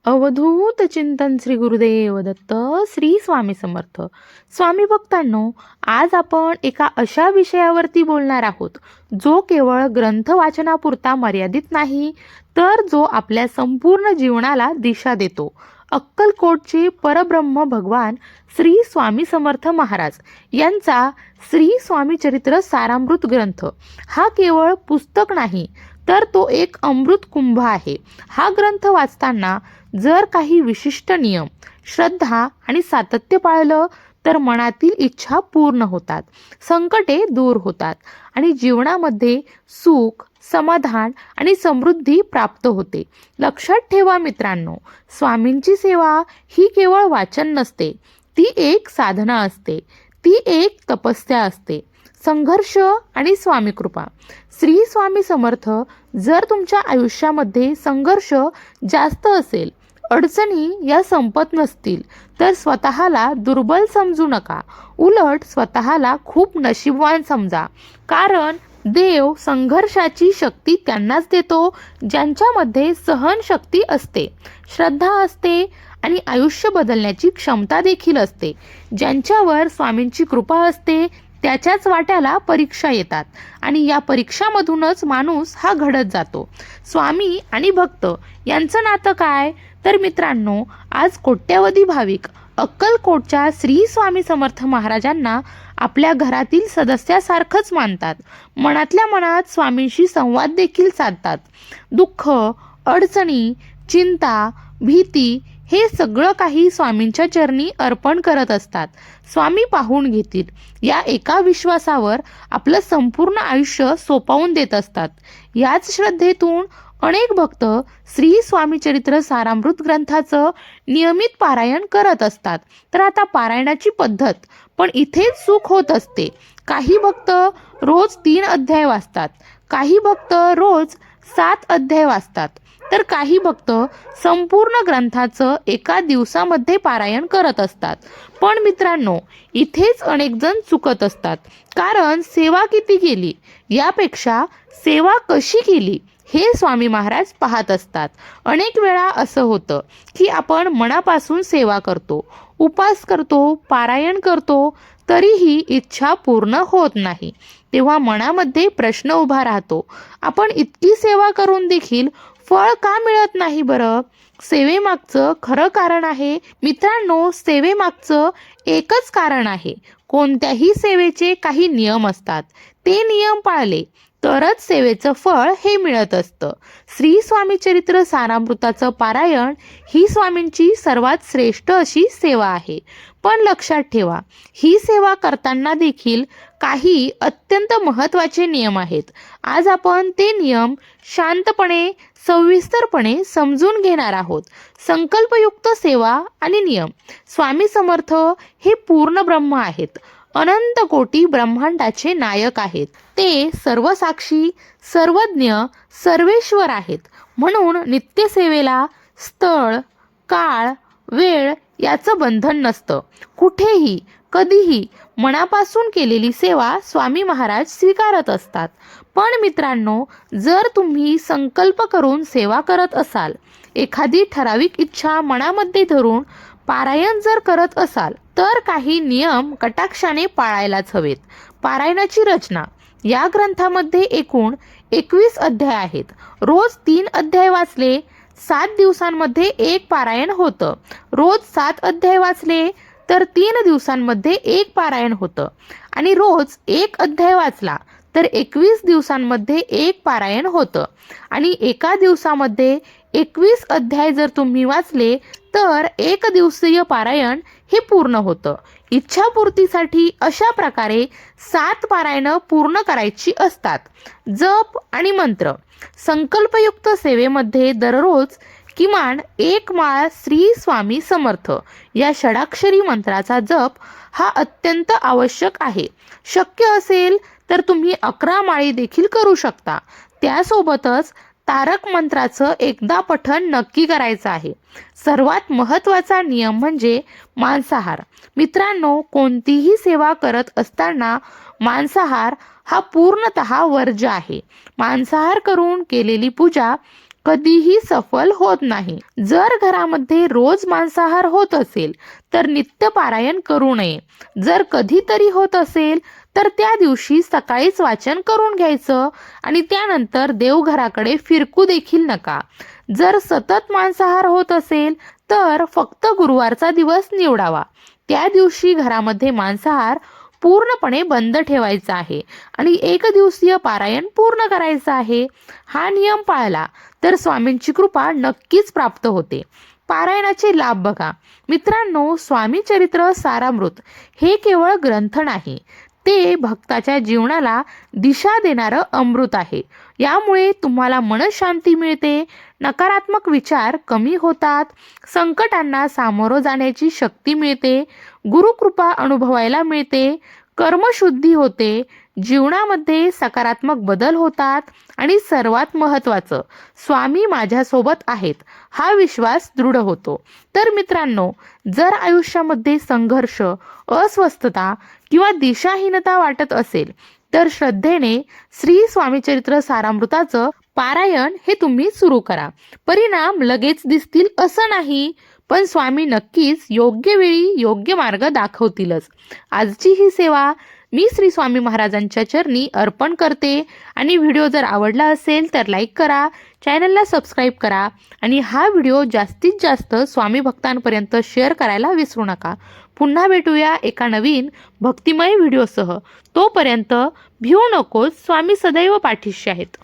अवधूत चिंतन श्री गुरुदेव दत्त श्री स्वामी समर्थ. स्वामी भक्तांनो, आज आपण एका अशा विषयावरती बोलणार आहोत जो केवळ ग्रंथ वाचनापुरता मर्यादित नाही, तर जो आपल्या संपूर्ण जीवनाला दिशा देतो. अक्कलकोटचे परब्रह्म भगवान श्री स्वामी समर्थ महाराज यांचा श्री स्वामी चरित्र सारामृत ग्रंथ हा केवळ पुस्तक नाही, तर तो एक अमृत कुंभ आहे. हा ग्रंथ वाचताना जर काही विशिष्ट नियम, श्रद्धा आणि सातत्य पाळलं तर मनातील इच्छा पूर्ण होतात, संकटे दूर होतात आणि जीवनामध्ये सुख, समाधान आणि समृद्धी प्राप्त होते. लक्षात ठेवा मित्रांनो, स्वामींची सेवा ही केवळ वाचन नसते, ती एक साधना असते, ती एक तपस्या असते. संघर्ष आणि स्वामी कृपा. श्री स्वामी समर्थ, जर तुमच्या आयुष्यामध्ये संघर्ष जास्त असेल, अडचणी या संपत नसतील, तर स्वतःला दुर्बल समजू नका. उलट स्वतःला खूप नशीबवान समजा. कारण देव संघर्षाची शक्ती त्यांनाच देतो ज्यांच्यामध्ये सहनशक्ती असते, श्रद्धा असते आणि आयुष्य बदलण्याची क्षमता देखील असते. ज्यांच्यावर स्वामींची कृपा असते त्याच्याच वाट्याला परीक्षा येतात आणि या परीक्षामधूनच माणूस हा घडत जातो. स्वामी आणि भक्त यांचं नातं काय? तर मित्रांनो, आज कोट्यवधी भाविक अक्कलकोटच्या श्री स्वामी समर्थ महाराजांना आपल्या घरातील सदस्यासारखंच मानतात. मनातल्या मनात स्वामींशी संवाद देखील साधतात. दुःख, अडचणी, चिंता, भीती हे सगळं काही स्वामींच्या चरणी अर्पण करत असतात. स्वामी पाहून घेतील या एका विश्वासावर आपलं संपूर्ण आयुष्य सोपवून देत असतात. याच श्रद्धेतून अनेक भक्त श्री स्वामी चरित्र सारामृत ग्रंथाचं नियमित पारायण करत असतात. तर आता पारायणाची पद्धत पण इथेच चूक होत असते. काही भक्त रोज 3 अध्याय वाचतात, काही भक्त रोज 7 अध्याय वाचतात, तर काही भक्त संपूर्ण ग्रंथाचं एका दिवसामध्ये पारायण करत असतात. पण मित्रांनो, इथेच अनेक जण चुकत असतात. कारण सेवा किती केली यापेक्षा सेवा कशी केली हे स्वामी महाराज पाहत असतात. अनेक वेळा असं होतं की आपण मनापासून सेवा करतो, उपास करतो, पारायण करतो, तरीही इच्छा पूर्ण होत नाही. तेव्हा मनामध्ये प्रश्न उभा राहतो, आपण इतकी सेवा करून देखील फळ का मिळत नाही बरं? सेवेमागचं खरं कारण आहे मित्रांनो, सेवेमागचं एकच कारण आहे. कोणत्याही सेवेचे काही नियम असतात, ते नियम पाळले तरच सेवेचं फळ हे मिळत असतं. श्री स्वामी चरित्र सारामृताचं पारायण ही स्वामींची सर्वात श्रेष्ठ अशी सेवा आहे. पण लक्षात ठेवा, ही सेवा करताना देखील काही अत्यंत महत्त्वाचे नियम आहेत. आज आपण ते नियम शांतपणे, सविस्तरपणे समजून घेणार आहोत. संकल्पयुक्त सेवा आणि नियम. स्वामी समर्थ हे पूर्ण ब्रह्म आहेत, अनंत कोटी ब्रह्मांडाचे नायक आहेत. ते सर्वसाक्षी, सर्वज्ञ, सर्वेश्वर आहेत. म्हणून नित्यसेवेला स्थळ, काळ, वेळ याचं बंधन नसतं. कुठेही, कधीही मनापासून केलेली सेवा स्वामी महाराज स्वीकारत असतात. पण मित्रांनो, जर तुम्ही संकल्प करून सेवा करत असाल, एखादी ठराविक इच्छा मनामध्ये धरून पारायण जर करत असाल, तर काही नियम कटाक्षाने पाळायलाच हवेत. पारायणाची रचना. या ग्रंथामध्ये एकूण 21 अध्याय आहेत. रोज 3 अध्याय वाचले 7 दिवसांमध्ये एक पारायण होतं. रोज 7 अध्याय वाचले तर 3 दिवसांमध्ये एक पारायण होतं. आणि रोज 1 अध्याय वाचला तर 21 दिवसांमध्ये एक पारायण होतं. आणि एका दिवसामध्ये 21 अध्याय जर तुम्ही वाचले तर 1 दिवसीय पारायण हे पूर्ण होतं. इच्छापूर्तीसाठी अशा प्रकारे 7 पारायणं पूर्ण करायची असतात. जप आणि मंत्र. संकल्पयुक्त सेवेमध्ये दररोज किमान 1 माळ श्री स्वामी समर्थ या षडाक्षरी मंत्राचा जप हा अत्यंत आवश्यक आहे. शक्य असेल तर तुम्ही 11 माळी देखील करू शकता. त्यासोबतच तारक मंत्राचं एकदा पठण नक्की करायचं आहे. सर्वात महत्त्वाचा नियम म्हणजे मांसाहार. मित्रांनो, कोणतीही सेवा करत असताना मांसाहार हा पूर्णतः वर्ज्य आहे. मांसाहार करून केलेली पूजा कधीही सफल होत नाही. जर घरामध्ये रोज मांसाहार होत असेल तर नित्य पारायण करू नये. जर कधीतरी होत असेल तर त्या दिवशी सकाळीच वाचन करून घ्यायचं आणि त्यानंतर देवघराकडे फिरकू देखील नका. जर सतत मांसाहार होत असेल तर फक्त गुरुवारचा दिवस निवडावा. त्या दिवशी घरामध्ये मांसाहार पूर्णपणे बंद ठेवायचा आहे आणि एक दिवसीय पारायण पूर्ण करायचं आहे. हा नियम पाळला तर स्वामींची कृपा नक्कीच प्राप्त होते. पारायणाचे लाभ बघा. मित्रांनो, स्वामी चरित्र सारामृत हे केवळ ग्रंथ नाही, ते भक्ताच्या जीवनाला दिशा देणारं अमृत आहे. यामुळे तुम्हाला मनशांती मिळते, नकारात्मक विचार कमी होतात, संकटांना सामोरं जाण्याची शक्ती मिळते, गुरुकृपा अनुभवायला मिळते, कर्मशुद्धी होते, जीवनामध्ये सकारात्मक बदल होतात आणि सर्वात महत्त्वाचं, स्वामी माझ्यासोबत आहेत हा विश्वास दृढ होतो. तर मित्रांनो, जर आयुष्यामध्ये संघर्ष, अस्वस्थता किंवा दिशाहीनता वाटत असेल तर श्रद्धेने श्री स्वामीचरित्र सारामृताचं पारायण हे तुम्ही सुरू करा. परिणाम लगेच दिसतील असं नाही, पण स्वामी नक्कीच योग्य वेळी योग्य मार्ग दाखवतीलच. आजची ही सेवा मी श्री स्वामी महाराजांच्या चरणी अर्पण करते आणि व्हिडिओ जर आवडला असेल तर लाईक करा, चॅनलला सबस्क्राईब करा आणि हा व्हिडिओ जास्तीत जास्त स्वामी भक्तांपर्यंत शेअर करायला विसरू नका. पुन्हा भेटूया एका नवीन भक्तिमय व्हिडिओसह. तोपर्यंत भिवू नकोस, स्वामी सदैव पाठीशी आहेत.